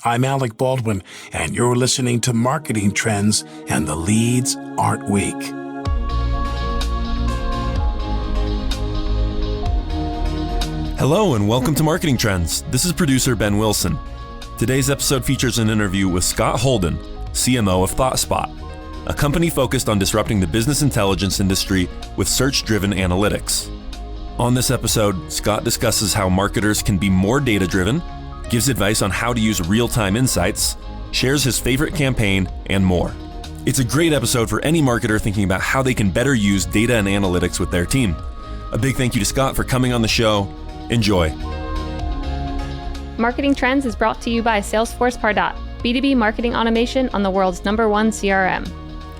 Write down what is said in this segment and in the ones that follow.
I'm Alec Baldwin, and you're listening to Marketing Trends, and the leads aren't weak. Hello and welcome to Marketing Trends. This is producer Ben Wilson. Today's episode features an interview with Scott Holden, CMO of ThoughtSpot, a company focused on disrupting the business intelligence industry with search-driven analytics. On this episode, Scott discusses how marketers can be more data-driven, gives advice on how to use RealTime Insights, shares his favorite campaign, and more. It's a great episode for any marketer thinking about how they can better use data and analytics with their team. A big thank you to Scott for coming on the show. Enjoy. Marketing Trends is brought to you by Salesforce Pardot, B2B marketing automation on the world's #1 CRM.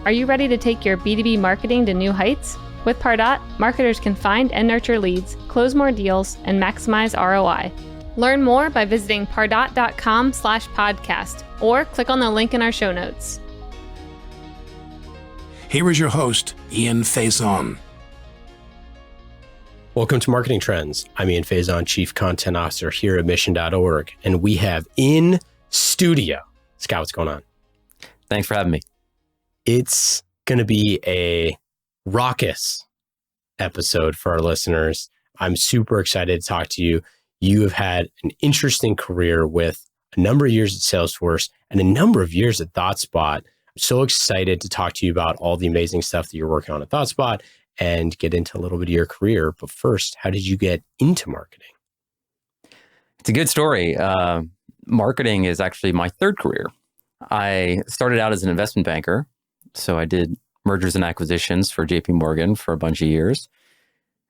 Are you ready to take your B2B marketing to new heights? With Pardot, marketers can find and nurture leads, close more deals, and maximize ROI. Learn more by visiting pardot.com/podcast or click on the link in our show notes. Here is your host, Ian Faison. Welcome to Marketing Trends. I'm Ian Faison, Chief Content Officer here at Mission.org, and we have in studio, Scott, what's going on? Thanks for having me. It's going to be a raucous episode for our listeners. I'm super excited to talk to you. You have had an interesting career with a number of years at Salesforce and a number of years at ThoughtSpot. I'm so excited to talk to you about all the amazing stuff that you're working on at ThoughtSpot and get into a little bit of your career. But first, how did you get into marketing? It's a good story. Marketing is actually my third career. I started out as an investment banker. So I did mergers and acquisitions for JP Morgan for a bunch of years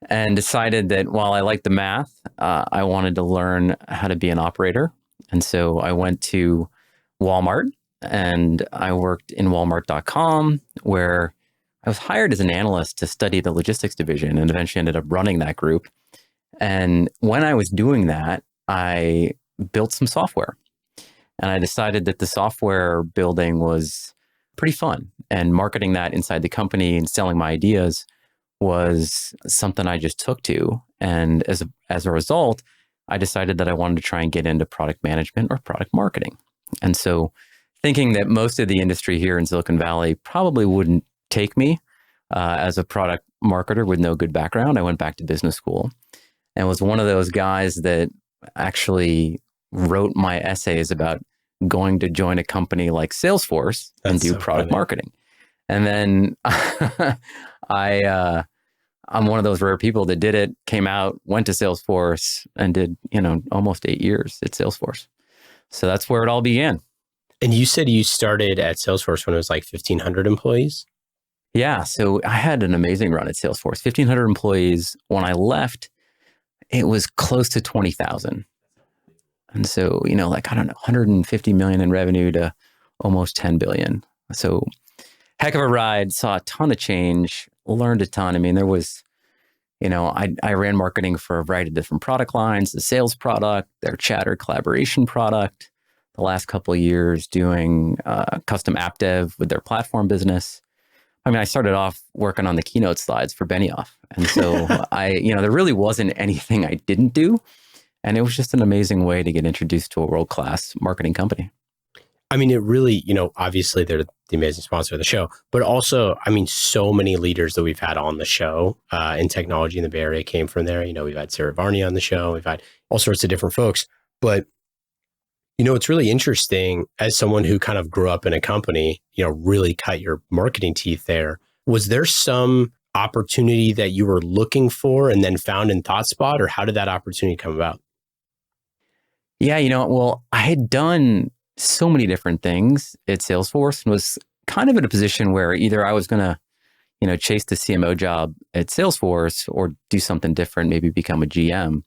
and decided that while I liked the math, I wanted to learn how to be an operator. And so I went to Walmart and I worked in Walmart.com, where I was hired as an analyst to study the logistics division and eventually ended up running that group. And when I was doing that, I built some software. And I decided that the software building was pretty fun, and marketing that inside the company and selling my ideas was something I just took to. And as a result, I decided that I wanted to try and get into product management or product marketing. And so thinking that most of the industry here in Silicon Valley probably wouldn't take me as a product marketer with no good background, I went back to business school and was one of those guys that actually wrote my essays about going to join a company like Salesforce and do product marketing. And then I'm one of those rare people that did it, came out, went to Salesforce and did, almost 8 years at Salesforce. So that's where it all began. And you said you started at Salesforce when it was like 1,500 employees? Yeah. So I had an amazing run at Salesforce, 1,500 employees. When I left, it was close to 20,000. And so, 150 million in revenue to almost 10 billion. So heck of a ride, saw a ton of change, learned a ton. I mean, there was, I ran marketing for a variety of different product lines, the sales product, their chatter collaboration product, the last couple of years doing custom app dev with their platform business. I mean, I started off working on the keynote slides for Benioff. And so there really wasn't anything I didn't do. And it was just an amazing way to get introduced to a world-class marketing company. I mean, it really, obviously they're the amazing sponsor of the show, but also, so many leaders that we've had on the show in technology in the Bay Area came from there. We've had Sarah Varney on the show. We've had all sorts of different folks. But, it's really interesting as someone who kind of grew up in a company, really cut your marketing teeth there. Was there some opportunity that you were looking for and then found in ThoughtSpot, or how did that opportunity come about? Yeah, I had done so many different things at Salesforce and was kind of in a position where either I was going to, chase the CMO job at Salesforce or do something different, maybe become a GM.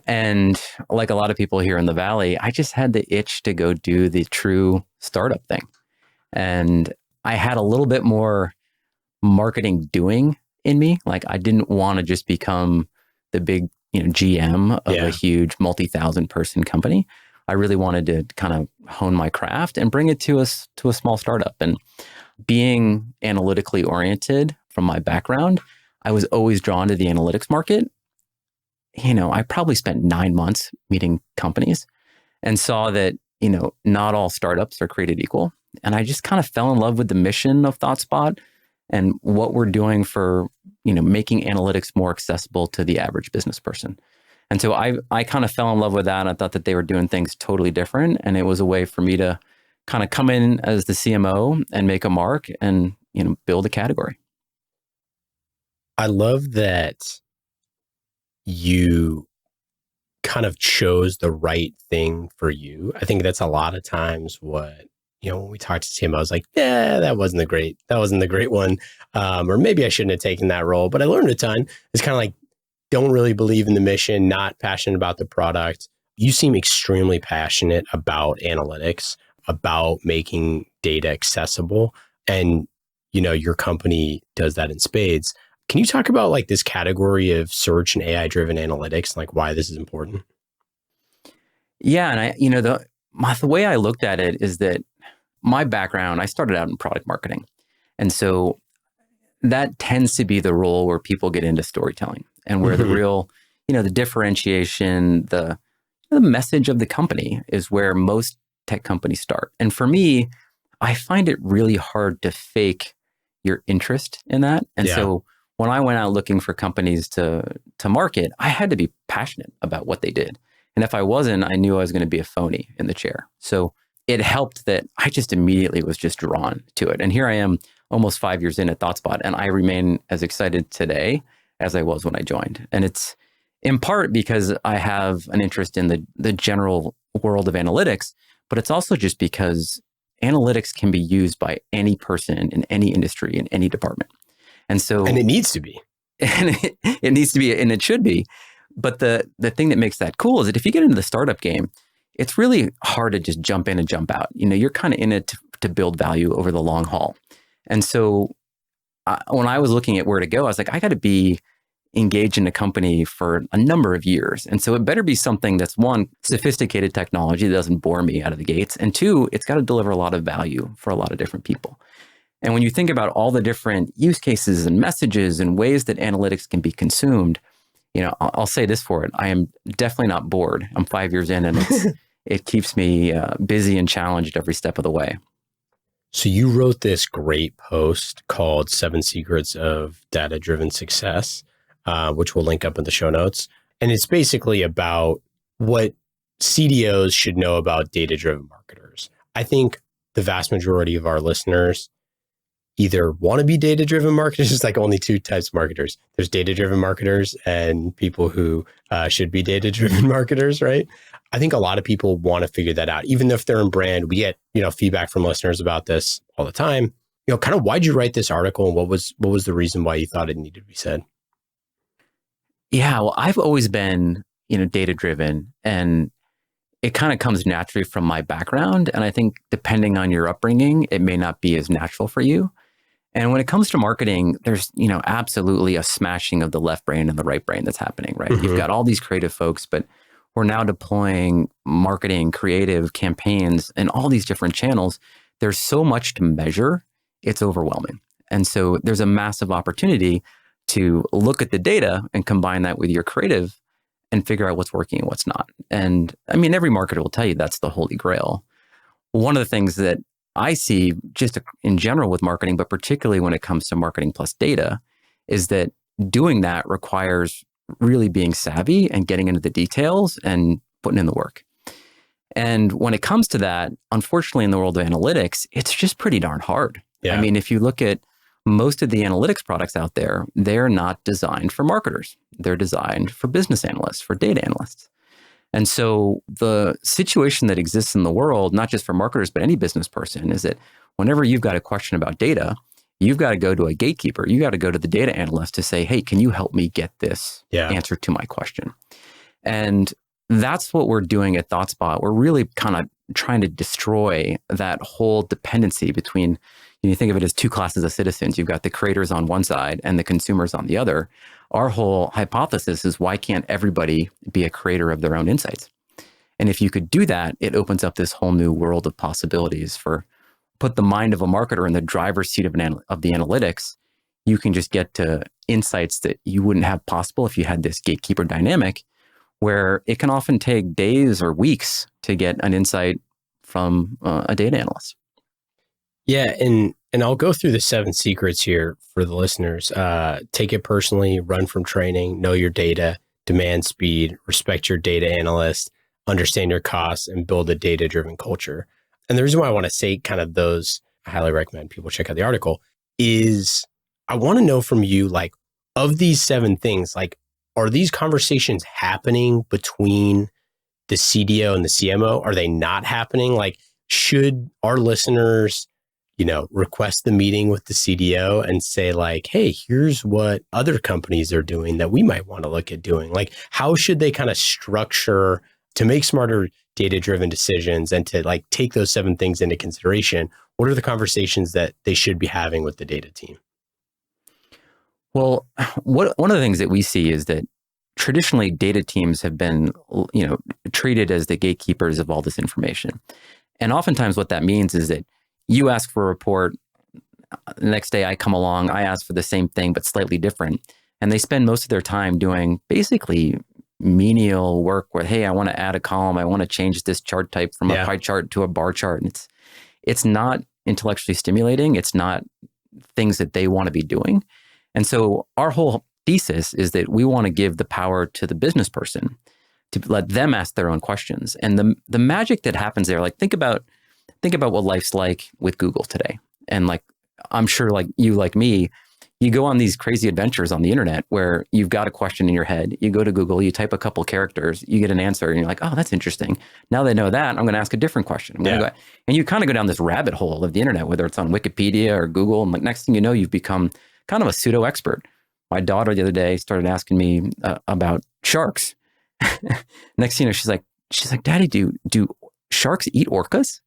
And like a lot of people here in the Valley, I just had the itch to go do the true startup thing. And I had a little bit more marketing doing in me. Like I didn't want to just become the big GM of a huge multi-thousand person company. I really wanted to kind of hone my craft and bring it to a small startup. And being analytically oriented from my background, I was always drawn to the analytics market. I probably spent 9 months meeting companies and saw that not all startups are created equal. And I just kind of fell in love with the mission of ThoughtSpot and what we're doing for, making analytics more accessible to the average business person. And so I kind of fell in love with that. And I thought that they were doing things totally different. And it was a way for me to kind of come in as the CMO and make a mark and, build a category. I love that you kind of chose the right thing for you. I think that's a lot of times what, when we talk to CMOs, like, yeah, that wasn't the great one. Or maybe I shouldn't have taken that role, but I learned a ton. It's kind of like, don't really believe in the mission, not passionate about the product. You seem extremely passionate about analytics, about making data accessible. And, your company does that in spades. Can you talk about like this category of search and AI-driven analytics, like why this is important? Yeah. And the way I looked at it is that my background, I started out in product marketing. And so that tends to be the role where people get into storytelling and where the real, the differentiation, the message of the company is where most tech companies start. And for me, I find it really hard to fake your interest in that. And so when I went out looking for companies to market, I had to be passionate about what they did. And if I wasn't, I knew I was going to be a phony in the chair. So it helped that I just immediately was just drawn to it. And here I am almost 5 years in at ThoughtSpot, and I remain as excited today as I was when I joined. And it's in part because I have an interest in the general world of analytics, but it's also just because analytics can be used by any person in any industry, in any department. And it needs to be. And it needs to be, and it should be. But the thing that makes that cool is that if you get into the startup game, it's really hard to just jump in and jump out. You're kind of in it to build value over the long haul. And so when I was looking at where to go, I was like, I got to be engaged in a company for a number of years. And so it better be something that's one, sophisticated technology that doesn't bore me out of the gates. And two, it's got to deliver a lot of value for a lot of different people. And when you think about all the different use cases and messages and ways that analytics can be consumed, I'll say this for it. I am definitely not bored. I'm 5 years in, and it keeps me busy and challenged every step of the way. So you wrote this great post called 7 Secrets of Data-Driven Success, which we'll link up in the show notes. And it's basically about what CDOs should know about data-driven marketers. I think the vast majority of our listeners either want to be data-driven marketers. There's like only two types of marketers. There's data-driven marketers and people who should be data-driven marketers, right? I think a lot of people want to figure that out. Even if they're in brand, we get, feedback from listeners about this all the time. Kind of why'd you write this article and what was the reason why you thought it needed to be said? Yeah, well, I've always been, data-driven, and it kind of comes naturally from my background. And I think depending on your upbringing, it may not be as natural for you. And when it comes to marketing, there's, absolutely a smashing of the left brain and the right brain that's happening, right? You've got all these creative folks, but we're now deploying marketing, creative campaigns, and all these different channels. There's so much to measure, it's overwhelming. And so there's a massive opportunity to look at the data and combine that with your creative and figure out what's working and what's not. And I mean, every marketer will tell you that's the holy grail. One of the things that I see just in general with marketing, but particularly when it comes to marketing plus data, is that doing that requires really being savvy and getting into the details and putting in the work. And when it comes to that, unfortunately, in the world of analytics, it's just pretty darn hard. Yeah. I mean, if you look at most of the analytics products out there, they're not designed for marketers. They're designed for business analysts, for data analysts. And so the situation that exists in the world, not just for marketers, but any business person, is that whenever you've got a question about data, you've got to go to a gatekeeper. You got to go to the data analyst to say, hey, can you help me get this answer to my question? And that's what we're doing at ThoughtSpot. We're really kind of trying to destroy that whole dependency between, you think of it as two classes of citizens. You've got the creators on one side and the consumers on the other. Our whole hypothesis is, why can't everybody be a creator of their own insights? And if you could do that, it opens up this whole new world of possibilities for, put the mind of a marketer in the driver's seat of the analytics. You can just get to insights that you wouldn't have possible if you had this gatekeeper dynamic, where it can often take days or weeks to get an insight from a data analyst. Yeah, and I'll go through the 7 secrets here for the listeners. Take it personally, run from training, know your data, demand speed, respect your data analyst, understand your costs, and build a data-driven culture. And the reason why I want to say kind of those, I highly recommend people check out the article, is I want to know from you, like, of these 7 things, like, are these conversations happening between the CDO and the CMO? Are they not happening? Like, should our listeners, request the meeting with the CDO and say like, hey, here's what other companies are doing that we might want to look at doing? Like, how should they kind of structure to make smarter data-driven decisions and to like take those 7 things into consideration? What are the conversations that they should be having with the data team? Well, one of the things that we see is that traditionally data teams have been, treated as the gatekeepers of all this information. And oftentimes what that means is that you ask for a report, the next day I come along, I ask for the same thing, but slightly different. And they spend most of their time doing basically menial work where, hey, I want to add a column. I want to change this chart type from a pie chart to a bar chart. And it's not intellectually stimulating. It's not things that they want to be doing. And so our whole thesis is that we want to give the power to the business person to let them ask their own questions. And the magic that happens there, like think about what life's like with Google today. And like, I'm sure like you, like me, you go on these crazy adventures on the internet where you've got a question in your head. You go to Google, you type a couple characters, you get an answer, and you're like, oh, that's interesting. Now they know that, I'm going to ask a different question. And you kind of go down this rabbit hole of the internet, whether it's on Wikipedia or Google. And like next thing you know, you've become kind of a pseudo expert. My daughter the other day started asking me about sharks. Next thing you know, she's like, Daddy, do sharks eat orcas?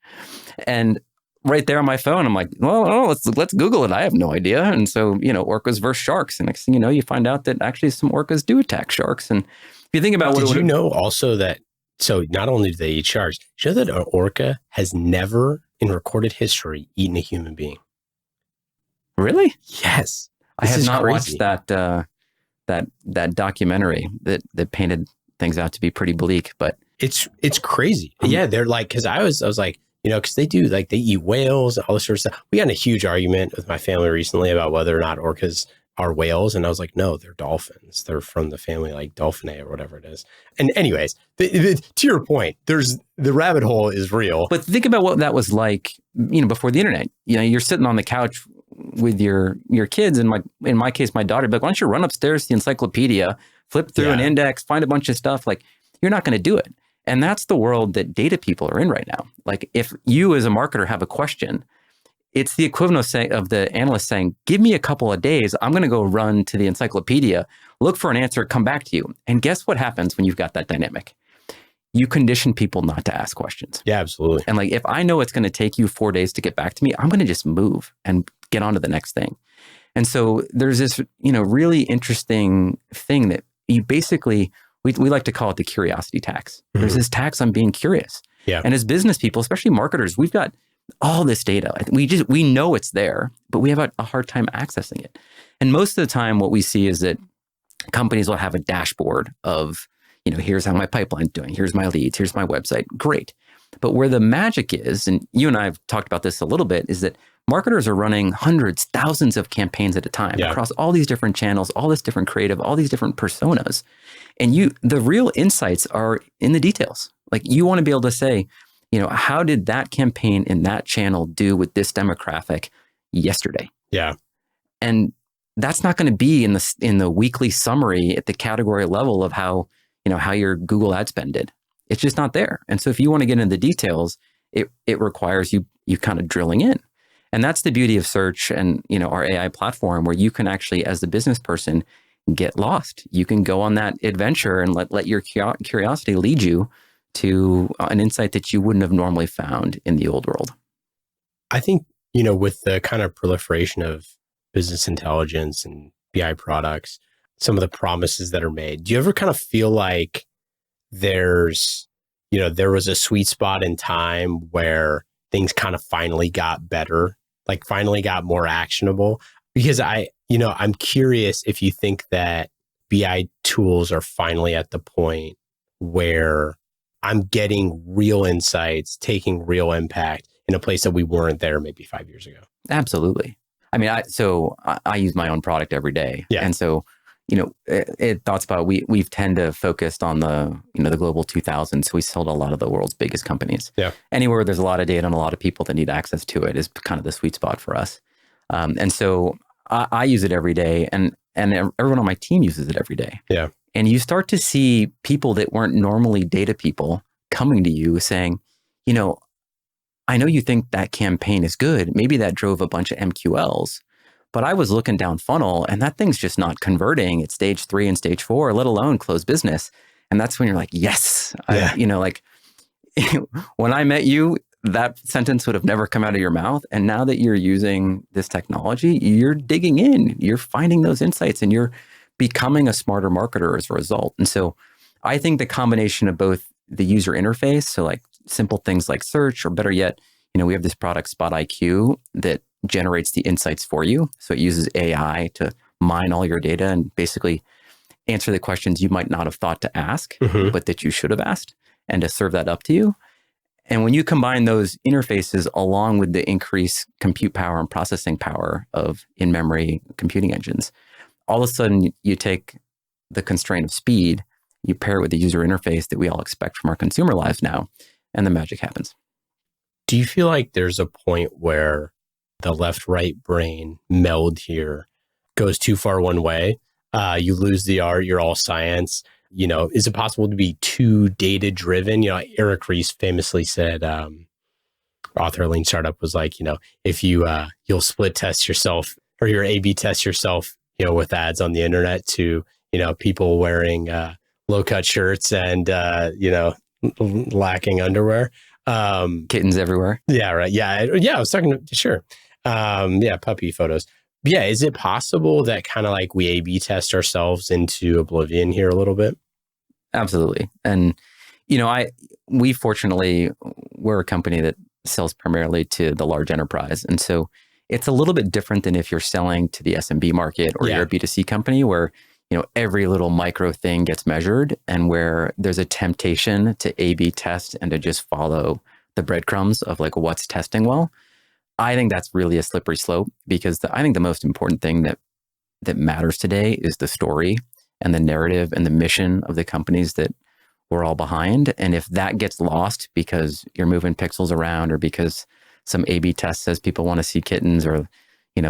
And right there on my phone, I'm like, well, let's Google it. I have no idea. And so, orcas versus sharks. And next thing you know, you find out that actually some orcas do attack sharks. And if you think about Did you know also that, so not only do they eat sharks, do you know that an orca has never in recorded history eaten a human being? Really? Yes. I have not watched that documentary that painted things out to be pretty bleak, but it's crazy. Yeah, they're like, because I was like, because they do, like, they eat whales, all this sort of stuff. We got in a huge argument with my family recently about whether or not orcas are whales, and I was like, no, they're dolphins. They're from the family like Dolphinae or whatever it is. And anyways, to your point, there's the rabbit hole is real. But think about what that was like, before the internet. You're sitting on the couch with your kids, and like in my case, my daughter, but why don't you run upstairs to the encyclopedia, flip through an index, find a bunch of stuff? Like, you're not going to do it. And that's the world that data people are in right now. Like, if you as a marketer have a question, it's the equivalent of the analyst saying, give me a couple of days, I'm going to go run to the encyclopedia, look for an answer, come back to you. And guess what happens when you've got that dynamic? You condition people not to ask questions. Yeah, absolutely. And like, if I know it's going to take you 4 days to get back to me, I'm going to just move and get on to the next thing. And so there's this, really interesting thing that you basically, we like to call it the curiosity tax. Mm-hmm. There's this tax on being curious. Yeah. And as business people, especially marketers, we've got all this data. We know it's there, but we have a hard time accessing it. And most of the time what we see is that companies will have a dashboard of, here's how my pipeline's doing. Here's my leads. Here's my website. Great. But where the magic is, and you and I have talked about this a little bit, is that marketers are running hundreds, thousands of campaigns at a time across all these different channels, all this different creative, all these different personas. And the real insights are in the details. Like, you want to be able to say, how did that campaign in that channel do with this demographic yesterday? Yeah. And that's not going to be in the weekly summary at the category level of how your Google ad spend did. It's just not there. And so if you want to get into the details, it requires you kind of drilling in. And that's the beauty of search and, our AI platform, where you can actually, as the business person, get lost. You can go on that adventure and let your curiosity lead you to an insight that you wouldn't have normally found in the old world. I think, with the kind of proliferation of business intelligence and BI products, some of the promises that are made, do you ever kind of feel like there was a sweet spot in time where things kind of finally got better, like finally got more actionable? Because I'm curious if you think that BI tools are finally at the point where I'm getting real insights, taking real impact in a place that we weren't there maybe 5 years ago. Absolutely. I mean, I use my own product every day. Yeah. And so, at ThoughtSpot, we've tend to focused on the global 2000. So we sold a lot of the world's biggest companies. Yeah. Anywhere there's a lot of data and a lot of people that need access to it is kind of the sweet spot for us. And so I use it every day, and everyone on my team uses it every day. Yeah. And you start to see people that weren't normally data people coming to you saying, I know you think that campaign is good. Maybe that drove a bunch of MQLs, but I was looking down funnel and that thing's just not converting at stage 3 and stage 4, let alone close business. And that's when you're like, yes, Yeah. When I met you, that sentence would have never come out of your mouth. And now that you're using this technology, you're digging in, you're finding those insights, and you're becoming a smarter marketer as a result. And so I think the combination of both the user interface, so like simple things like search, or better yet, we have this product Spot IQ that generates the insights for you. So it uses AI to mine all your data and basically answer the questions you might not have thought to ask, but that you should have asked, and to serve that up to you. And when you combine those interfaces along with the increased compute power and processing power of in-memory computing engines, all of a sudden you take the constraint of speed, you pair it with the user interface that we all expect from our consumer lives now, and the magic happens. Do you feel like there's a point where the left-right brain meld here goes too far one way? You lose the art, you're all science. Is it possible to be too data-driven? Eric Ries famously said, author of Lean Startup was like, if you'll split test yourself, or your A/B test yourself, with ads on the internet to, people wearing low-cut shirts and, lacking underwear. Kittens everywhere. Yeah, right. Yeah. I was talking to, sure. Puppy photos. Yeah. Is it possible that kind of like we A/B test ourselves into oblivion here a little bit? Absolutely. And, we fortunately, we're a company that sells primarily to the large enterprise. And so it's a little bit different than if you're selling to the SMB market, or you're a B2C company where, every little micro thing gets measured, and where there's a temptation to A/B test and to just follow the breadcrumbs of like what's testing well. I think that's really a slippery slope, because I think the most important thing that matters today is the story and the narrative and the mission of the companies that we're all behind. And if that gets lost because you're moving pixels around, or because some A/B test says people want to see kittens, or,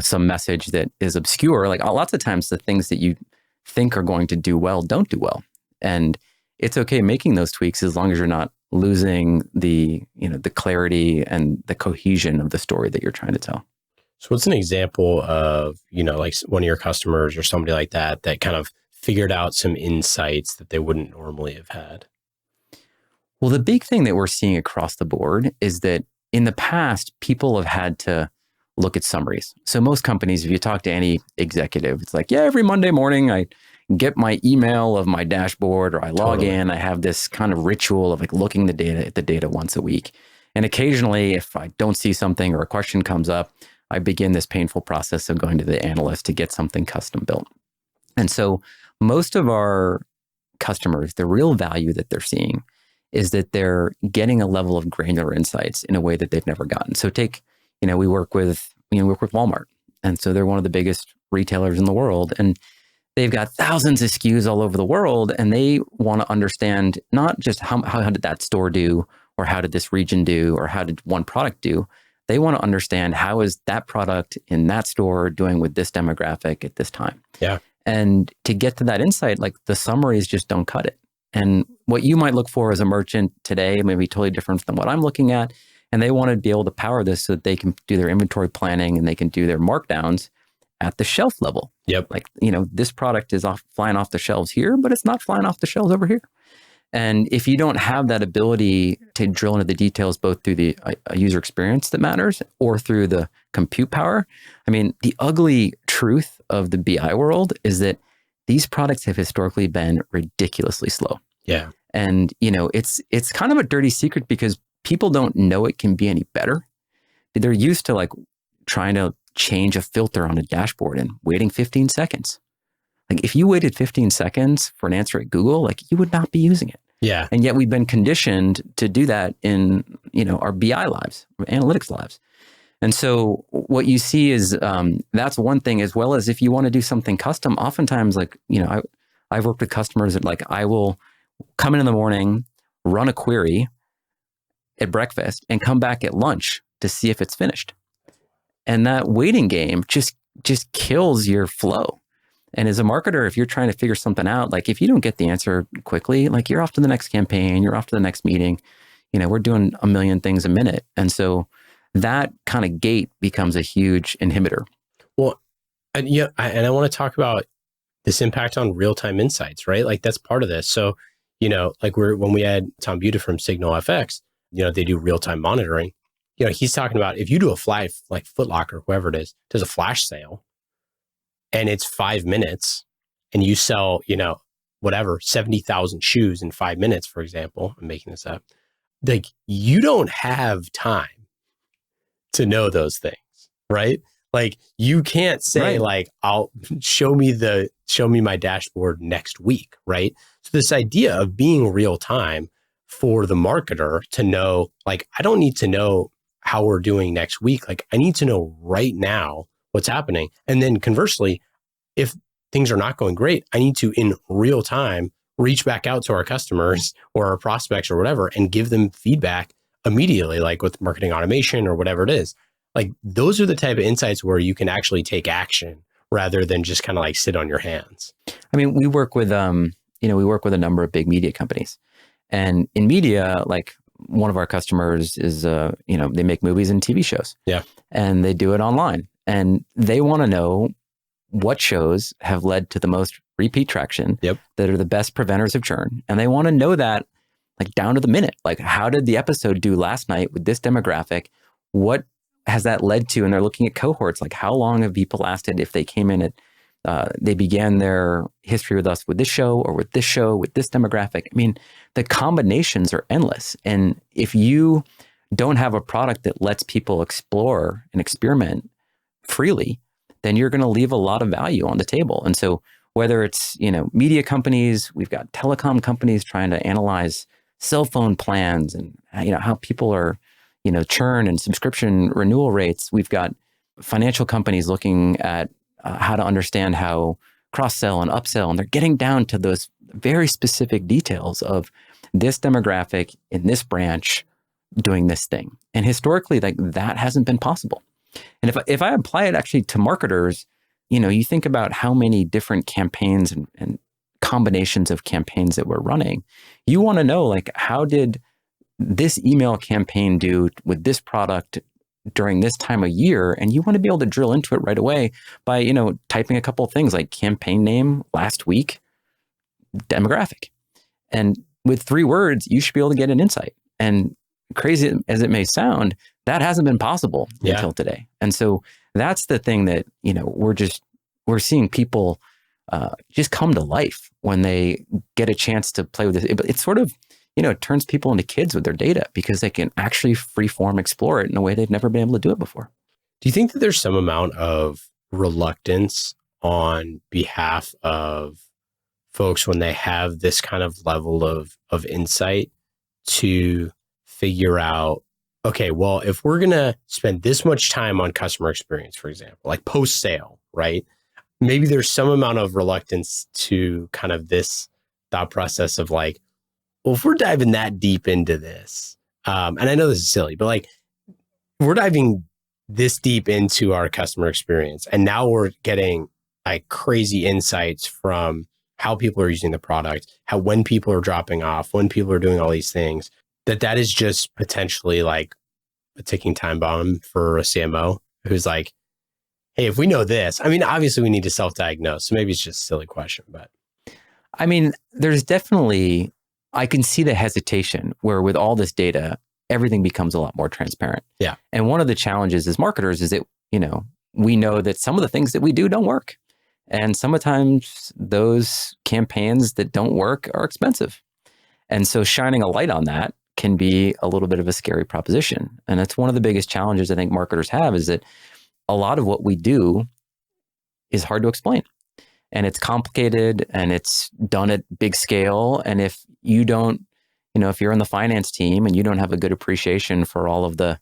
some message that is obscure, like lots of times the things that you think are going to do well don't do well. And it's okay making those tweaks as long as you're not losing the clarity and the cohesion of the story that you're trying to tell. So what's an example of, like one of your customers or somebody like that kind of figured out some insights that they wouldn't normally have had? Well, the big thing that we're seeing across the board is that in the past, people have had to look at summaries. So most companies, if you talk to any executive, it's like, every Monday morning I get my email of my dashboard, or I log in, I have this kind of ritual of like looking at the data once a week. And occasionally, if I don't see something or a question comes up, I begin this painful process of going to the analyst to get something custom built. And so most of our customers, the real value that they're seeing is that they're getting a level of granular insights in a way that they've never gotten. So we work with Walmart. And so they're one of the biggest retailers in the world. And they've got thousands of SKUs all over the world. And they want to understand not just how did that store do, or how did this region do, or how did one product do. They want to understand how is that product in that store doing with this demographic at this time. Yeah. And to get to that insight, like the summaries just don't cut it. And what you might look for as a merchant today may be totally different than what I'm looking at. And they want to be able to power this so that they can do their inventory planning and they can do their markdowns at the shelf level. Yep. Like, this product is flying off the shelves here, but it's not flying off the shelves over here. And if you don't have that ability to drill into the details, both through the user experience that matters or through the compute power, the ugly truth of the BI world is that these products have historically been ridiculously slow. Yeah. And, it's kind of a dirty secret because people don't know it can be any better. They're used to like trying to change a filter on a dashboard and waiting 15 seconds. Like if you waited 15 seconds for an answer at Google, like you would not be using it. Yeah. And yet we've been conditioned to do that in, our BI lives, analytics lives. And so what you see is that's one thing, as well as if you want to do something custom, oftentimes I've worked with customers that I will come in the morning, run a query at breakfast and come back at lunch to see if it's finished. And that waiting game just kills your flow. And as a marketer, if you're trying to figure something out, if you don't get the answer quickly, you're off to the next campaign, you're off to the next meeting. We're doing a million things a minute. And so that kind of gate becomes a huge inhibitor. Well, and I want to talk about this impact on real-time insights, right? That's part of this. So, when we had Tom Buda from Signal FX, they do real-time monitoring. He's talking about if you do a flash, like Foot Locker, whoever it is, does a flash sale and it's 5 minutes and you sell, 70,000 shoes in 5 minutes, for example, I'm making this up. You don't have time to know those things, right? You can't say I'll show me my dashboard next week, right? So this idea of being real time for the marketer to know, I don't need to know how we're doing next week. I need to know right now what's happening. And then conversely, if things are not going great, I need to, in real time, reach back out to our customers or our prospects or whatever and give them feedback immediately, with marketing automation or whatever it is. Those are the type of insights where you can actually take action rather than just kind of sit on your hands. I mean, we work with, we work with a number of big media companies, and in media, one of our customers is, they make movies and TV shows. Yeah. And they do it online, and they want to know what shows have led to the most repeat traction, that are the best preventers of churn. And they want to know that down to the minute, how did the episode do last night with this demographic? What has that led to? And they're looking at cohorts, how long have people lasted if they came in at, they began their history with us with this show or with this show, with this demographic. I mean, the combinations are endless. And if you don't have a product that lets people explore and experiment freely, then you're going to leave a lot of value on the table. And so whether it's, media companies, we've got telecom companies trying to analyze cell phone plans and, how people are, churn and subscription renewal rates. We've got financial companies looking at how to understand how cross-sell and upsell, and they're getting down to those very specific details of this demographic in this branch doing this thing. And historically, that hasn't been possible. And if I apply it actually to marketers, you think about how many different campaigns and combinations of campaigns that we're running. You want to know, how did this email campaign do with this product during this time of year? And you want to be able to drill into it right away by, typing a couple of things like campaign name, last week, demographic. And with 3 words, you should be able to get an insight. And crazy as it may sound, that hasn't been possible until today. And so that's the thing that, we're seeing people just come to life when they get a chance to play with it. It's sort of, it turns people into kids with their data because they can actually freeform explore it in a way they've never been able to do it before. Do you think that there's some amount of reluctance on behalf of folks when they have this kind of level of insight to figure out, okay, well, if we're going to spend this much time on customer experience, for example, post-sale, right? Maybe there's some amount of reluctance to kind of this thought process of well, if we're diving that deep into this, and I know this is silly, but we're diving this deep into our customer experience, and now we're getting crazy insights from how people are using the product, when people are dropping off, when people are doing all these things, that is just potentially a ticking time bomb for a CMO who's hey, if we know this, I mean, obviously we need to self-diagnose. So maybe it's just a silly question, but. I mean, there's definitely, I can see the hesitation where with all this data, everything becomes a lot more transparent. Yeah. And one of the challenges as marketers is that, we know that some of the things that we do don't work. And sometimes those campaigns that don't work are expensive. And so shining a light on that can be a little bit of a scary proposition. And that's one of the biggest challenges I think marketers have, is that a lot of what we do is hard to explain. And it's complicated and it's done at big scale. And if you don't if you're in the finance team and you don't have a good appreciation for all of the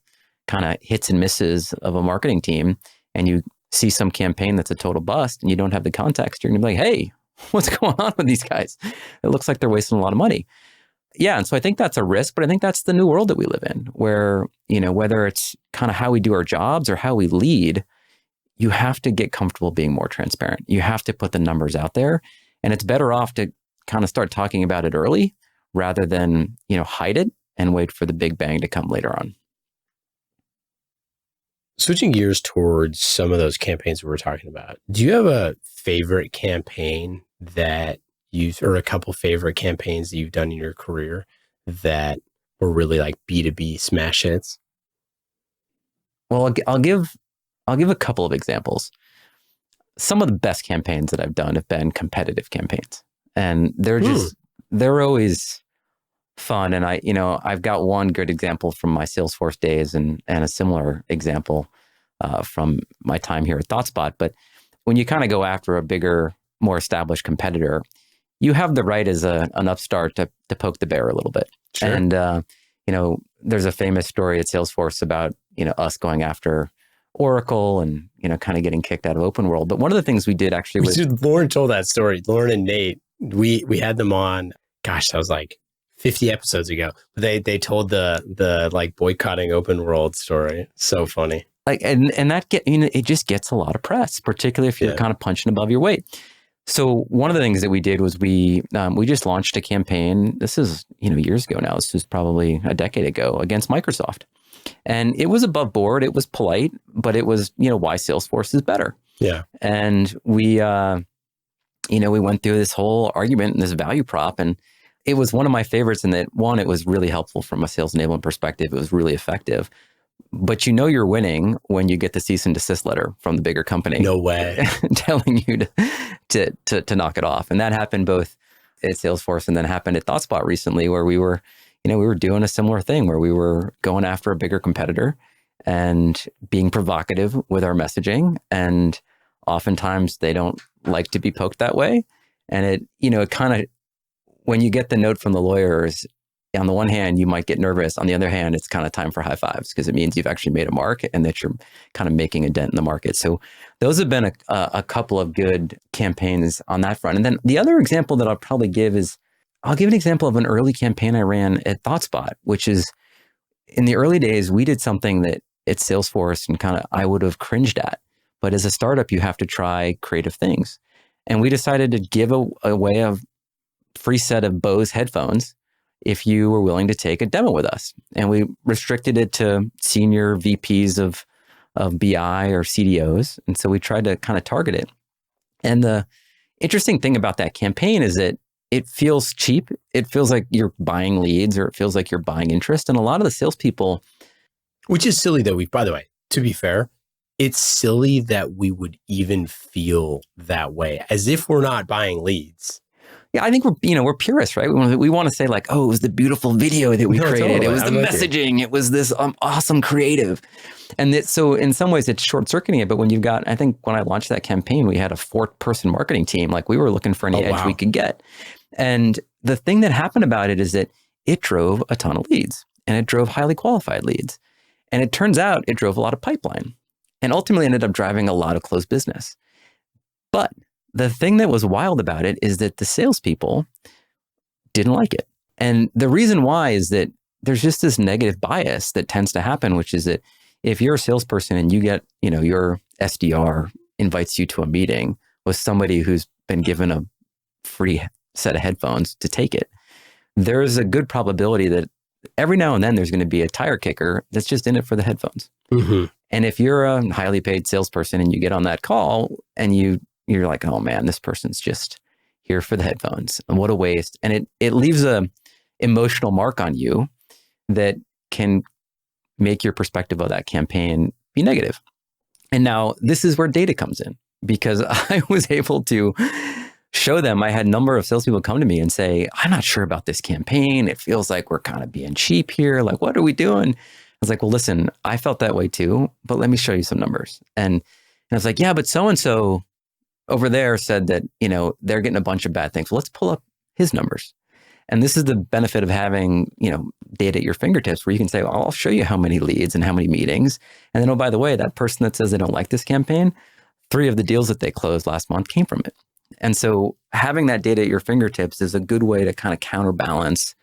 kind of hits and misses of a marketing team, and you see some campaign that's a total bust and you don't have the context, you're going to be like, hey, what's going on with these guys? It looks like they're wasting a lot of money. Yeah. And so I think that's a risk, but I think that's the new world that we live in where, whether it's kind of how we do our jobs or how we lead, you have to get comfortable being more transparent. You have to put the numbers out there, and it's better off to kind of start talking about it early rather than, hide it and wait for the big bang to come later on. Switching gears towards some of those campaigns we were talking about, do you have a favorite campaign or a couple favorite campaigns that you've done in your career that were really like B2B smash hits? Well, I'll give a couple of examples. Some of the best campaigns that I've done have been competitive campaigns, and they're always fun. And I've got one good example from my Salesforce days and a similar example from my time here at ThoughtSpot. But when you kind of go after a bigger, more established competitor, you have the right as an upstart to poke the bear a little bit. Sure. And, there's a famous story at Salesforce about, us going after Oracle and, kind of getting kicked out of open world. But one of the things we did actually was... Lauren told that story. Lauren and Nate, we had them on, gosh, that was like 50 episodes ago. They told the like boycotting open world story. So funny. Like, and that it just gets a lot of press, particularly if you're kind of punching above your weight. So one of the things that we did was we just launched a campaign. This is, years ago now. This was probably a decade ago against Microsoft. And it was above board. It was polite, but it was, why Salesforce is better. Yeah. And we went through this whole argument and this value prop, and it was one of my favorites in that, one, it was really helpful from a sales enablement perspective. It was really effective. But you're winning when you get the cease and desist letter from the bigger company. No way. Telling you to knock it off. And that happened both at Salesforce and then happened at ThoughtSpot recently, where we were doing a similar thing where we were going after a bigger competitor and being provocative with our messaging. And oftentimes they don't like to be poked that way. And it kind of, when you get the note from the lawyers, on the one hand, you might get nervous. On the other hand, it's kind of time for high fives because it means you've actually made a mark and that you're kind of making a dent in the market. So those have been a couple of good campaigns on that front. And then the other example that I'll probably give is, I'll give an example of an early campaign I ran at ThoughtSpot, which is in the early days, we did something that at Salesforce and kind of I would have cringed at. But as a startup, you have to try creative things. And we decided to give away a free set of Bose headphones if you were willing to take a demo with us. And we restricted it to senior VPs of BI or CDOs. And so we tried to kind of target it. And the interesting thing about that campaign is that it feels cheap. It feels like you're buying leads, or it feels like you're buying interest. And a lot of the salespeople... Which is silly that by the way, to be fair, it's silly that we would even feel that way, as if we're not buying leads. Yeah, I think we're purists, right? We want to say like, oh, it was the beautiful video that we created. Totally. It was the messaging. It was this awesome creative. And so in some ways it's short-circuiting it. But when I think when I launched that campaign, we had a 4-person marketing team. Like we were looking for any edge we could get. And the thing that happened about it is that it drove a ton of leads, and it drove highly qualified leads. And it turns out it drove a lot of pipeline, and ultimately ended up driving a lot of closed business. But the thing that was wild about it is that the salespeople didn't like it. And the reason why is that there's just this negative bias that tends to happen, which is that if you're a salesperson and you get, your SDR invites you to a meeting with somebody who's been given a free set of headphones to take it, there's a good probability that every now and then there's going to be a tire kicker that's just in it for the headphones. Mm-hmm. And if you're a highly paid salesperson and you get on that call and you're like, oh man, this person's just here for the headphones, and what a waste. And it leaves a emotional mark on you that can make your perspective of that campaign be negative. And now this is where data comes in, because I was able to show them, I had a number of salespeople come to me and say, I'm not sure about this campaign. It feels like we're kind of being cheap here. Like, what are we doing? I was like, well, listen, I felt that way too, but let me show you some numbers. And I was like, yeah, but so-and-so over there said that, they're getting a bunch of bad things. Well, let's pull up his numbers. And this is the benefit of having, data at your fingertips where you can say, well, I'll show you how many leads and how many meetings. And then, oh, by the way, that person that says they don't like this campaign, 3 of the deals that they closed last month came from it. And so having that data at your fingertips is a good way to kind of counterbalance,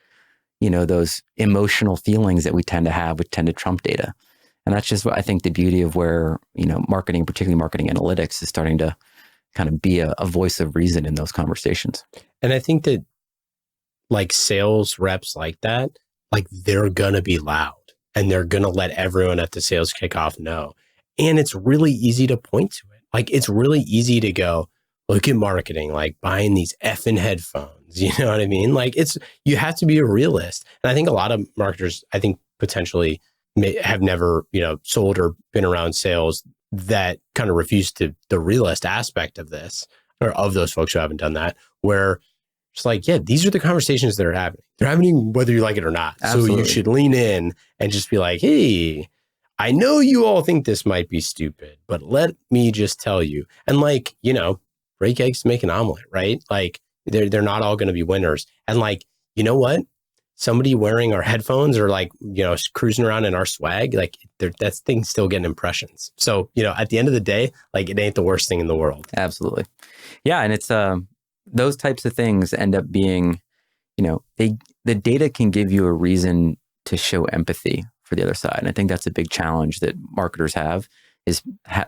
those emotional feelings that we tend to have, which tend to trump data. And that's just what I think the beauty of where, marketing, particularly marketing analytics, is starting to kind of be a voice of reason in those conversations. And I think that like sales reps like that, like they're going to be loud and they're going to let everyone at the sales kickoff know. And it's really easy to point to it. Like it's really easy to go, look at marketing, like buying these effing headphones. You know what I mean? Like you have to be a realist. And I think a lot of marketers, I think potentially have never, sold or been around sales that kind of refuse the realist aspect of this, or of those folks who haven't done that, where it's like, yeah, these are the conversations that are happening. They're happening whether you like it or not. Absolutely. So you should lean in and just be like, hey, I know you all think this might be stupid, but let me just tell you. And like, break eggs to make an omelet, right? Like they're not all going to be winners. And like, you know what? Somebody wearing our headphones or like, cruising around in our swag, like that thing's still getting impressions. So, at the end of the day, like it ain't the worst thing in the world. Absolutely. Yeah. And it's those types of things end up being, the data can give you a reason to show empathy for the other side. And I think that's a big challenge that marketers have is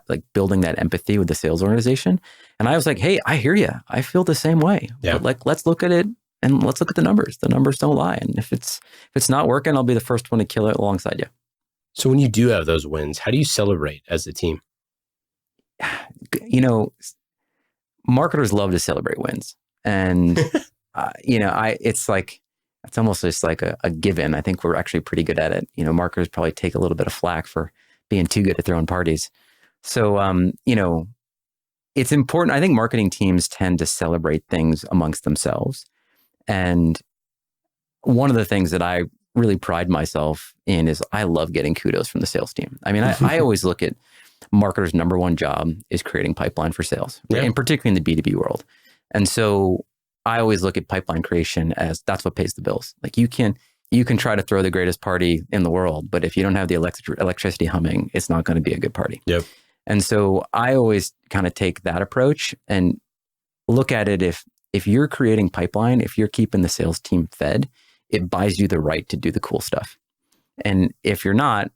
like building that empathy with the sales organization. And I was like, hey, I hear you. I feel the same way. Yeah. But like, let's look at it and let's look at the numbers. The numbers don't lie. And if it's not working, I'll be the first one to kill it alongside you. So when you do have those wins, how do you celebrate as a team? Marketers love to celebrate wins. And, it's almost just like a given. I think we're actually pretty good at it. Marketers probably take a little bit of flack for being too good at throwing parties. So, it's important. I think marketing teams tend to celebrate things amongst themselves. And one of the things that I really pride myself in is I love getting kudos from the sales team. I mean, I always look at marketers' number one job is creating pipeline for sales, right? And particularly in the B2B world. And so I always look at pipeline creation as that's what pays the bills. Like you can try to throw the greatest party in the world, but if you don't have the electricity humming, it's not going to be a good party. Yep. And so I always kind of take that approach and look at it if you're creating pipeline, if you're keeping the sales team fed, it buys you the right to do the cool stuff. And if you're not,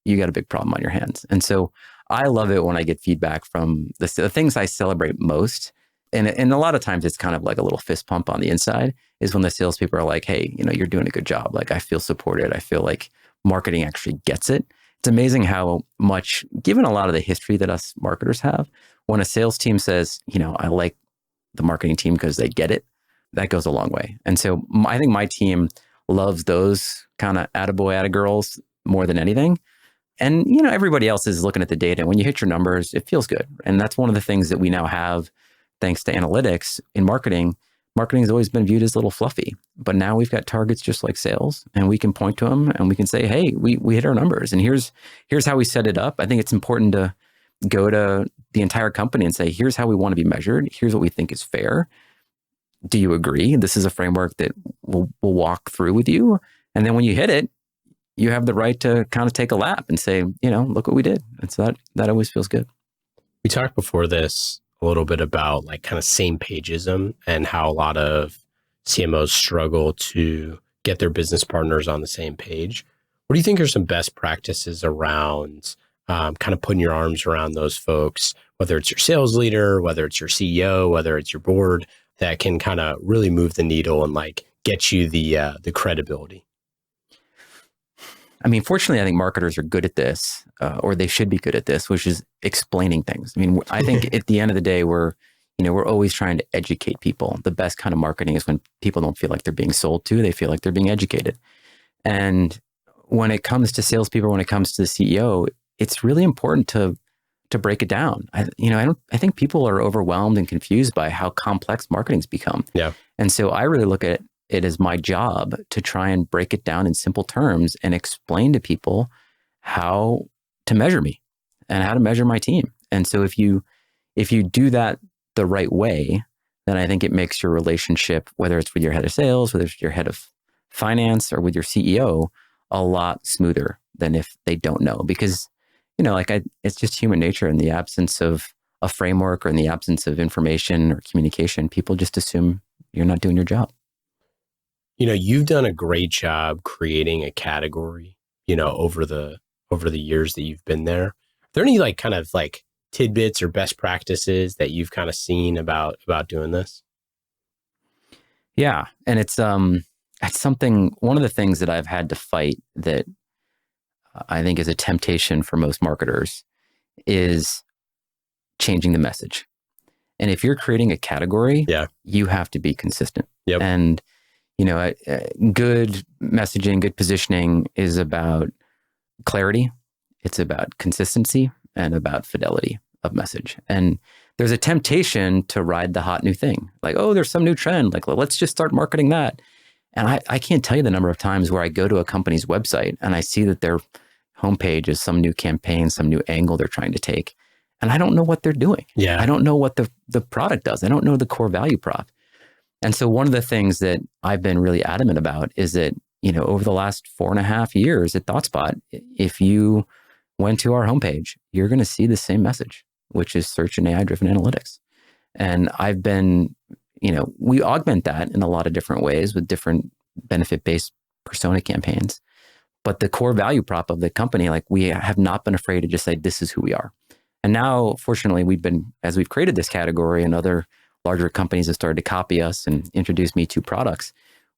you got a big problem on your hands. And so I love it when I get feedback from the things I celebrate most. And a lot of times it's kind of like a little fist pump on the inside is when the salespeople are like, hey, you're doing a good job. Like I feel supported. I feel like marketing actually gets it. It's amazing how much, given a lot of the history that us marketers have, when a sales team says, I like the marketing team because they get it, that goes a long way. And so I think my team loves those kind of attaboy, attagirls more than anything. And, everybody else is looking at the data. When you hit your numbers, it feels good. And that's one of the things that we now have, thanks to analytics in marketing. Marketing has always been viewed as a little fluffy, but now we've got targets just like sales, and we can point to them and we can say, hey, we hit our numbers, and here's how we set it up. I think it's important to go to the entire company and say, here's how we want to be measured. Here's what we think is fair. Do you agree? This is a framework that we'll walk through with you. And then when you hit it, you have the right to kind of take a lap and say, look what we did. And so that always feels good. We talked before this a little bit about like kind of same pageism and how a lot of CMOs struggle to get their business partners on the same page. What do you think are some best practices around kind of putting your arms around those folks, whether it's your sales leader, whether it's your CEO, whether it's your board, that can kind of really move the needle and like get you the credibility? I mean, fortunately, I think marketers are good at this, or they should be good at this, which is explaining things. I mean, I think at the end of the day, we're always trying to educate people. The best kind of marketing is when people don't feel like they're being sold to; they feel like they're being educated. And when it comes to salespeople, when it comes to the CEO, it's really important to break it down. I think people are overwhelmed and confused by how complex marketing's become. Yeah. And so I really look at it is my job to try and break it down in simple terms and explain to people how to measure me and how to measure my team. And so if you do that the right way, then I think it makes your relationship, whether it's with your head of sales, whether it's your head of finance or with your CEO, a lot smoother than if they don't know. Because, it's just human nature in the absence of a framework or in the absence of information or communication, people just assume you're not doing your job. You've done a great job creating a category, over the years that you've been there. Are there any kind of tidbits or best practices that you've kind of seen about doing this? Yeah. And it's something, one of the things that I've had to fight that I think is a temptation for most marketers is changing the message. And if you're creating a category, you have to be consistent. Yep. And, good messaging, good positioning is about clarity. It's about consistency and about fidelity of message. And there's a temptation to ride the hot new thing. There's some new trend. Let's just start marketing that. And I can't tell you the number of times where I go to a company's website and I see that their homepage is some new campaign, some new angle they're trying to take. And I don't know what they're doing. Yeah. I don't know what the product does. I don't know the core value prop. And so one of the things that I've been really adamant about is that, over the last 4.5 years at ThoughtSpot, if you went to our homepage, you're going to see the same message, which is search and AI-driven analytics. And I've been, we augment that in a lot of different ways with different benefit-based persona campaigns. But the core value prop of the company, we have not been afraid to just say, this is who we are. And now, fortunately, as we've created this category and other larger companies have started to copy us and introduce Me Too products,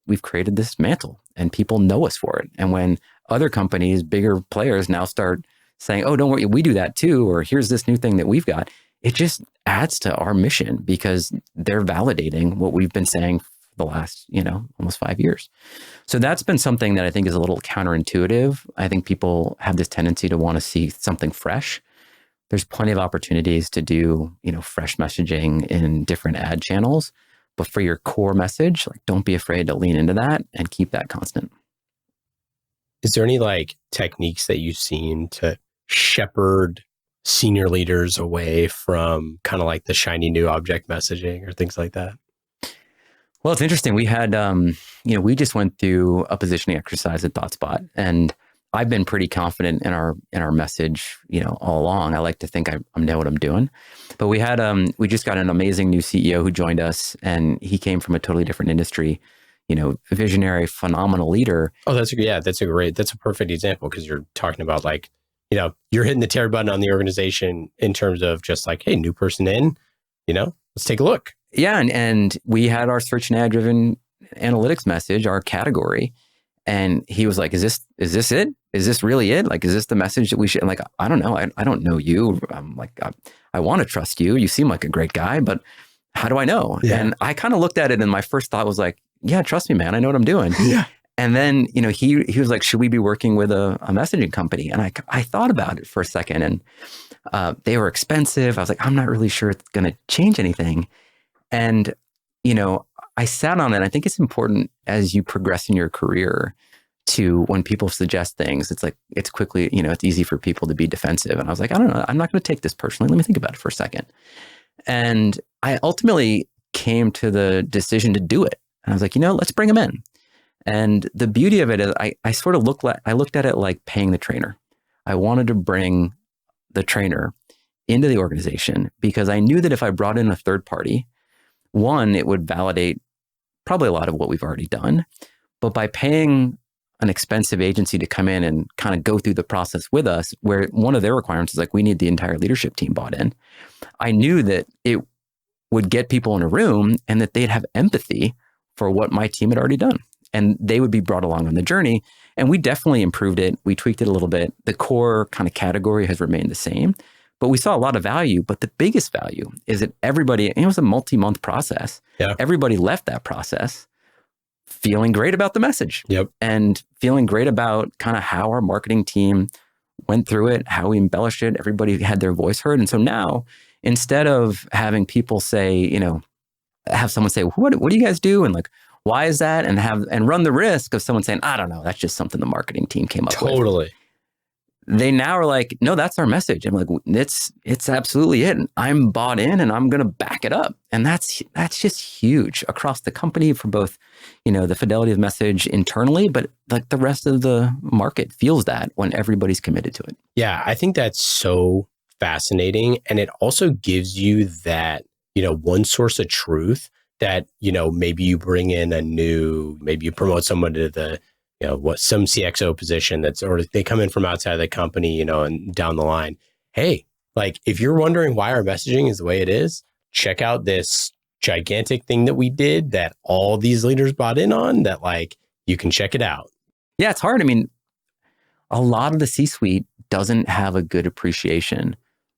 we've created this mantle and people know us for it. And when other companies, bigger players now start saying, oh, don't worry, we do that too, or here's this new thing that we've got, it just adds to our mission because they're validating what we've been saying for the last, almost 5 years. So that's been something that I think is a little counterintuitive. I think people have this tendency to want to see something fresh. There's plenty of opportunities to do, fresh messaging in different ad channels. But for your core message, don't be afraid to lean into that and keep that constant. Is there any techniques that you've seen to shepherd senior leaders away from kind of the shiny new object messaging or things like that? Well, it's interesting. We had, we just went through a positioning exercise at ThoughtSpot, and I've been pretty confident in our message, all along. I like to think I know what I'm doing. But we just got an amazing new CEO who joined us, and he came from a totally different industry, visionary, phenomenal leader. Oh, that's a perfect example because you're talking about you're hitting the tear button on the organization in terms of just hey, new person in, let's take a look. Yeah. And we had our search and AI-driven analytics message, our category. And he was like, is this it? Is this really it? Is this the message that we should? I'm like, I don't know. I don't know you. I'm I want to trust you. You seem like a great guy, but how do I know? Yeah. And I kind of looked at it and my first thought was yeah, trust me, man. I know what I'm doing. Yeah. And then, he was like, should we be working with a messaging company? And I thought about it for a second and they were expensive. I was like, I'm not really sure it's going to change anything. And, I sat on it. I think it's important as you progress in your career to when people suggest things, it's quickly, it's easy for people to be defensive. And I was like, I don't know, I'm not going to take this personally. Let me think about it for a second. And I ultimately came to the decision to do it. And I was like, let's bring them in. And the beauty of it is I sort of looked at it like paying the trainer. I wanted to bring the trainer into the organization because I knew that if I brought in a third party, one, it would validate probably a lot of what we've already done. But by paying an expensive agency to come in and kind of go through the process with us, where one of their requirements is we need the entire leadership team bought in, I knew that it would get people in a room and that they'd have empathy for what my team had already done. And they would be brought along on the journey. And we definitely improved it. We tweaked it a little bit. The core kind of category has remained the same, but we saw a lot of value. But the biggest value is that everybody, and it was a multi-month process. Yeah. Everybody left that process feeling great about the message. Yep. And feeling great about kind of how our marketing team went through it, how we embellished it. Everybody had their voice heard. And so now, instead of having people say, have someone say, what do you guys do? And why is that? And run the risk of someone saying, I don't know, that's just something the marketing team came up with. Totally. they now are like, no, that's our message. I'm like, it's absolutely it. And I'm bought in and I'm going to back it up. And that's just huge across the company for both, the fidelity of message internally, but like the rest of the market feels that when everybody's committed to it. Yeah, I think that's so fascinating. And it also gives you that, one source of truth that, maybe you bring in maybe you promote someone to the, some CXO position or they come in from outside of the company, and down the line, hey, like if you're wondering why our messaging is the way it is, check out this gigantic thing that we did that all these leaders bought in on that like, you can check it out. Yeah, it's hard. I mean, a lot of the C-suite doesn't have a good appreciation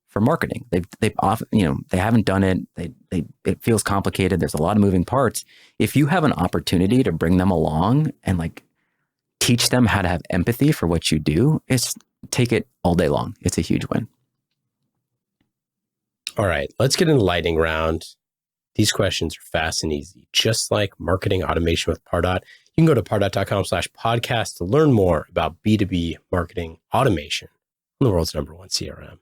for marketing. They've often, they haven't done it. It feels complicated. There's a lot of moving parts. If you have an opportunity to bring them along and like teach them how to have empathy for what you do, take it all day long. It's a huge win. All right, let's get into the lightning round. These questions are fast and easy, just like marketing automation with Pardot. You can go to pardot.com/podcast to learn more about B2B marketing automation on the world's #1 CRM.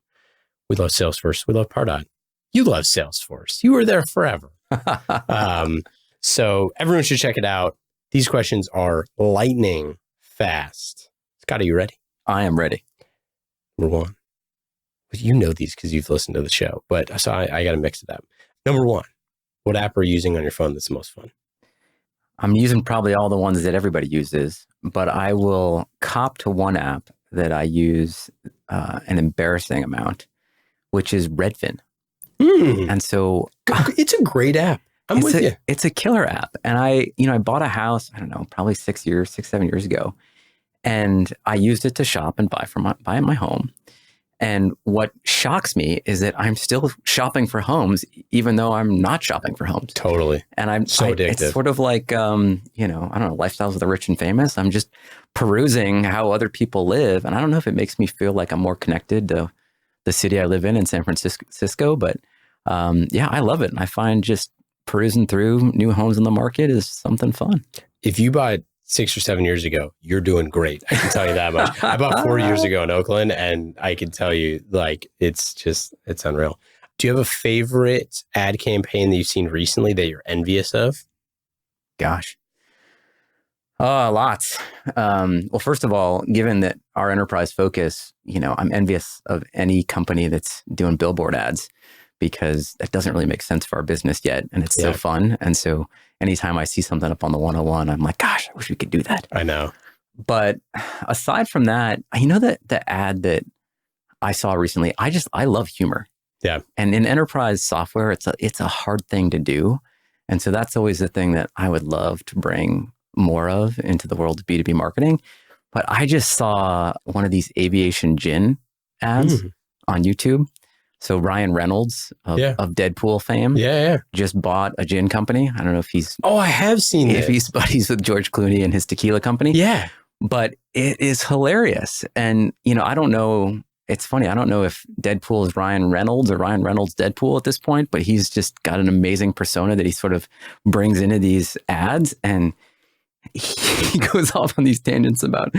We love Salesforce. We love Pardot. You love Salesforce. You were there forever. So everyone should check it out. These questions are lightning fast. Scott, are you ready? I am ready. Number 1. Well, you know these because you've listened to the show, but so I got to mix it up. Number 1, what app are you using on your phone that's the most fun? I'm using probably all the ones that everybody uses, but I will cop to one app that I use an embarrassing amount, which is Redfin. And so it's a great app. I'm with you. It's a killer app. And I bought a house, I don't know, probably 7 years ago. And I used it to shop and buy my home. And what shocks me is that I'm still shopping for homes, even though I'm not shopping for homes. Totally. And I'm so addictive. It's sort of like, I don't know, Lifestyles of the Rich and Famous. I'm just perusing how other people live. And I don't know if it makes me feel like I'm more connected to the city I live in San Francisco. But yeah, I love it. And I find just perusing through new homes in the market is something fun. If you bought 6 or 7 years ago, you're doing great. I can tell you that much. I bought 4 years ago in Oakland, and I can tell you, like, it's unreal. Do you have a favorite ad campaign that you've seen recently that you're envious of? Gosh. Lots. Well, first of all, given that our enterprise focus, I'm envious of any company that's doing billboard ads because that doesn't really make sense for our business yet. And it's so fun. And so anytime I see something up on the 101, I'm like, gosh, I wish we could do that. I know. But aside from that, that the ad that I saw recently, I love humor. Yeah. And in enterprise software, it's a hard thing to do. And so that's always the thing that I would love to bring more of into the world of B2B marketing. But I just saw one of these aviation gin ads on YouTube. So Ryan Reynolds of Deadpool fame just bought a gin company. I don't know if he's... Oh, I have seen it. If he's buddies with George Clooney and his tequila company. Yeah. But it is hilarious. And, I don't know... It's funny. I don't know if Deadpool is Ryan Reynolds or Ryan Reynolds Deadpool at this point, but he's just got an amazing persona that he sort of brings into these ads. And he goes off on these tangents about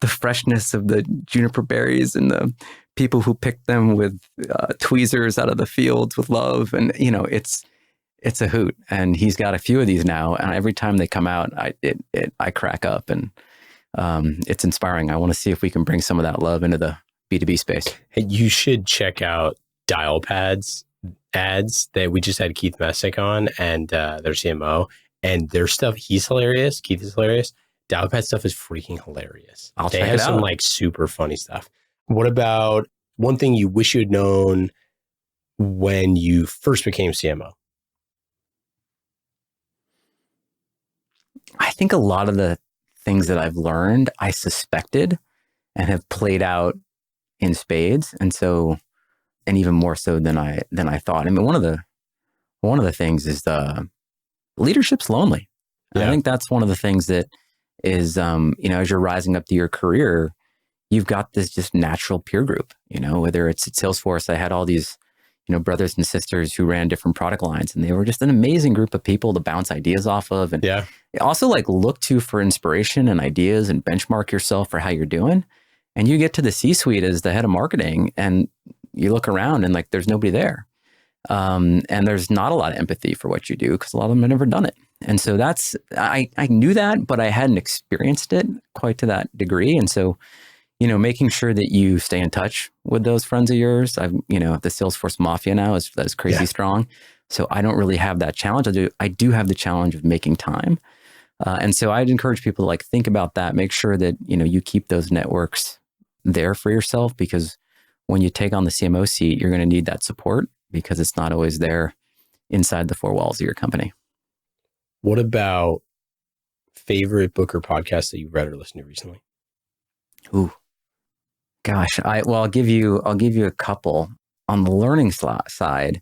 the freshness of the juniper berries and the people who pick them with tweezers out of the fields with love. And, it's a hoot. And he's got a few of these now. And every time they come out, I crack up, and it's inspiring. I want to see if we can bring some of that love into the B2B space. Hey, you should check out Dial Pads ads that we just had Keith Messick on, and their CMO, and their stuff. He's hilarious. Keith is hilarious. Dial Pad stuff is freaking hilarious. I'll check it out. They have some like super funny stuff. What about one thing you wish you had known when you first became CMO? I think a lot of the things that I've learned, I suspected and have played out in spades. And so, and even more so than I thought. I mean, one of the things is leadership's lonely. Yeah. I think that's one of the things that is, as you're rising up to your career, you've got this just natural peer group, whether it's at Salesforce. I had all these, brothers and sisters who ran different product lines, and they were just an amazing group of people to bounce ideas off of. And also like look to for inspiration and ideas and benchmark yourself for how you're doing. And you get to the C-suite as the head of marketing and you look around and like, there's nobody there. And there's not a lot of empathy for what you do because a lot of them have never done it. And so I knew that, but I hadn't experienced it quite to that degree. And so, making sure that you stay in touch with those friends of yours. The Salesforce Mafia now is crazy strong. So I don't really have that challenge. I do have the challenge of making time. And so I'd encourage people to like think about that, make sure that, you keep those networks there for yourself, because when you take on the CMO seat, you're going to need that support because it's not always there inside the four walls of your company. What about favorite book or podcast that you've read or listened to recently? Ooh, gosh. I'll give you a couple. On the learning side,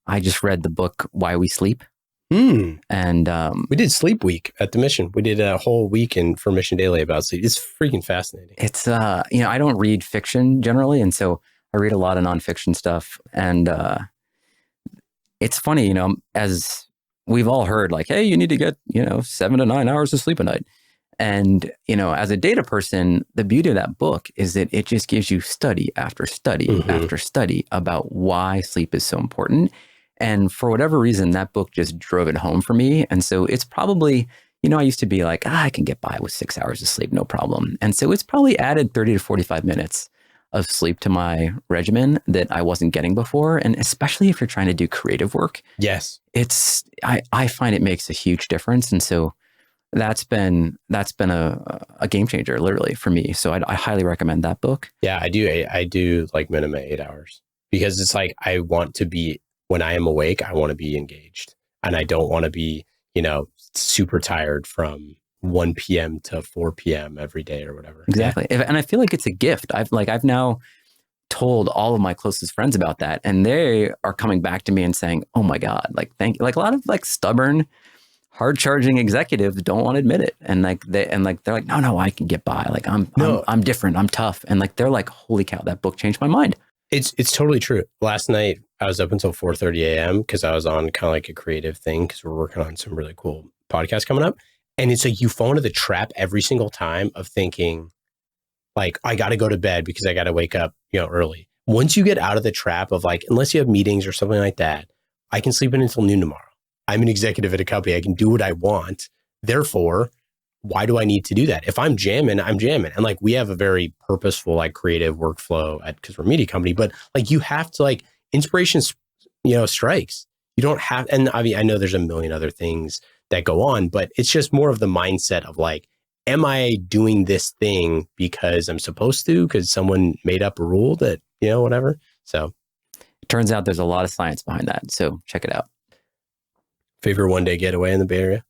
I just read the book Why We Sleep. And we did Sleep Week at the Mission. We did a whole week for Mission Daily about sleep. It's freaking fascinating. It's I don't read fiction generally, and so I read a lot of nonfiction stuff. And it's funny, as we've all heard, like, hey, you need to get 7 to 9 hours of sleep a night. And as a data person, the beauty of that book is that it just gives you study after study after study about why sleep is so important. And for whatever reason, that book just drove it home for me. And so it's probably, I used to be like, I can get by with 6 hours of sleep, no problem. And so it's probably added 30 to 45 minutes of sleep to my regimen that I wasn't getting before. And especially if you're trying to do creative work. Yes. I find it makes a huge difference. And so that's been a game changer literally for me. So I highly recommend that book. Yeah, I do like minimum 8 hours because it's like, I want to be, when I am awake, I want to be engaged, and I don't want to be, super tired from 1 p.m. to 4 p.m. every day or whatever. Exactly. Yeah. And I feel like it's a gift. I've now told all of my closest friends about that, and they are coming back to me and saying, oh my God, like, thank you. Like a lot of like stubborn, hard charging executives don't want to admit it. And they're like, no, I can get by. Like I'm different. I'm tough. And like, they're like, holy cow, that book changed my mind. It's totally true. Last night, I was up until 4:30 a.m. because I was on kind of like a creative thing because we're working on some really cool podcasts coming up. And it's like you fall into the trap every single time of thinking like, I got to go to bed because I got to wake up, early. Once you get out of the trap of like, unless you have meetings or something like that, I can sleep in until noon tomorrow. I'm an executive at a company. I can do what I want. Therefore, why do I need to do that? If I'm jamming, I'm jamming. And like, we have a very purposeful, like creative workflow because we're a media company, but like you have to like inspiration, strikes. You don't have, and I mean, I know there's a million other things that go on, but it's just more of the mindset of like, am I doing this thing because I'm supposed to, because someone made up a rule that, whatever. So it turns out there's a lot of science behind that. So check it out. Favorite one-day getaway in the Bay Area?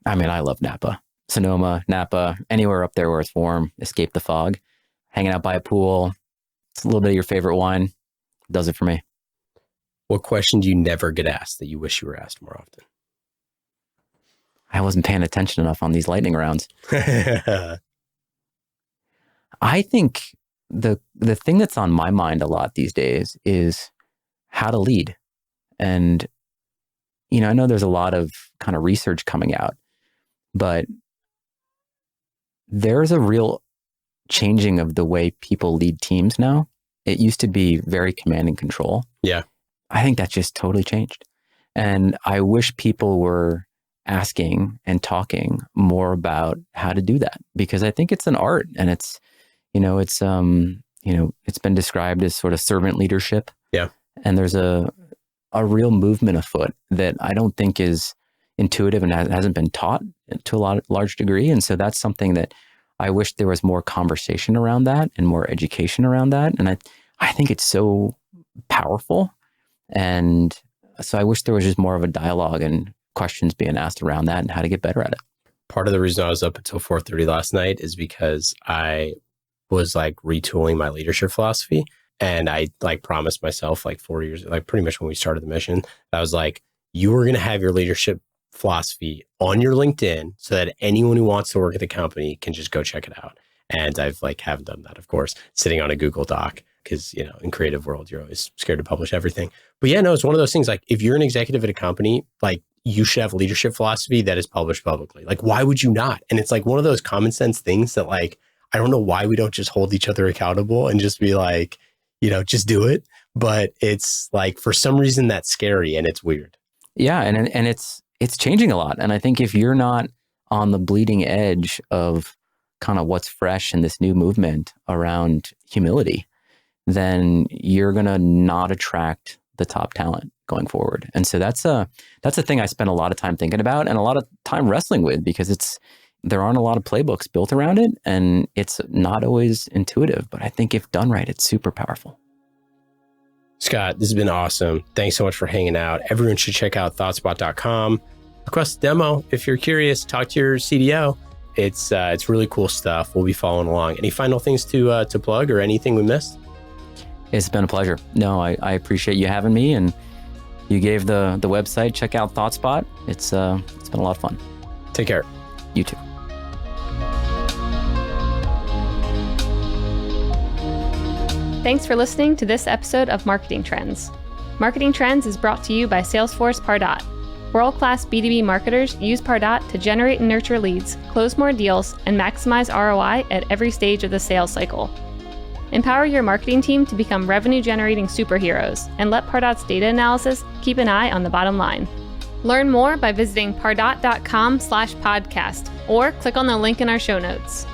I mean, I love Napa, Sonoma, Napa, anywhere up there where it's warm, escape the fog, hanging out by a pool. It's a little bit of your favorite wine. Does it for me. What question do you never get asked that you wish you were asked more often? I wasn't paying attention enough on these lightning rounds. I think the thing that's on my mind a lot these days is how to lead. And, I know there's a lot of kind of research coming out, but there's a real changing of the way people lead teams now. It used to be very command and control. Yeah. I think that's just totally changed. And I wish people were asking and talking more about how to do that, because I think it's an art, and it's been described as sort of servant leadership. Yeah. And there's a real movement afoot that I don't think is intuitive and hasn't been taught to a large degree. And so that's something that I wish there was more conversation around that and more education around that. And I think it's so powerful. And so I wish there was just more of a dialogue and questions being asked around that and how to get better at it. Part of the reason I was up until 4:30 last night is because I was like retooling my leadership philosophy. And I like promised myself like 4 years, like pretty much when we started the mission, I was like, you are going to have your leadership philosophy on your LinkedIn so that anyone who wants to work at the company can just go check it out. And I've like haven't done that, of course, sitting on a Google Doc because, in creative world, you're always scared to publish everything. But yeah, no, it's one of those things like if you're an executive at a company, like you should have leadership philosophy that is published publicly. Like, why would you not? And it's like one of those common sense things that like, I don't know why we don't just hold each other accountable and just be like, just do it. But it's like, for some reason that's scary and it's weird. Yeah. And it's changing a lot. And I think if you're not on the bleeding edge of kind of what's fresh in this new movement around humility, then you're going to not attract the top talent going forward. And so that's a thing I spend a lot of time thinking about and a lot of time wrestling with, because there aren't a lot of playbooks built around it, and it's not always intuitive, but I think if done right, it's super powerful. Scott, this has been awesome. Thanks so much for hanging out. Everyone should check out ThoughtSpot.com. Request a demo if you're curious. Talk to your CDO. It's really cool stuff. We'll be following along. Any final things to plug or anything we missed? It's been a pleasure. No, I appreciate you having me, and you gave the website. Check out ThoughtSpot. It's been a lot of fun. Take care. You too. Thanks for listening to this episode of Marketing Trends. Marketing Trends is brought to you by Salesforce Pardot. World-class B2B marketers use Pardot to generate and nurture leads, close more deals, and maximize ROI at every stage of the sales cycle. Empower your marketing team to become revenue-generating superheroes, and let Pardot's data analysis keep an eye on the bottom line. Learn more by visiting pardot.com/podcast or click on the link in our show notes.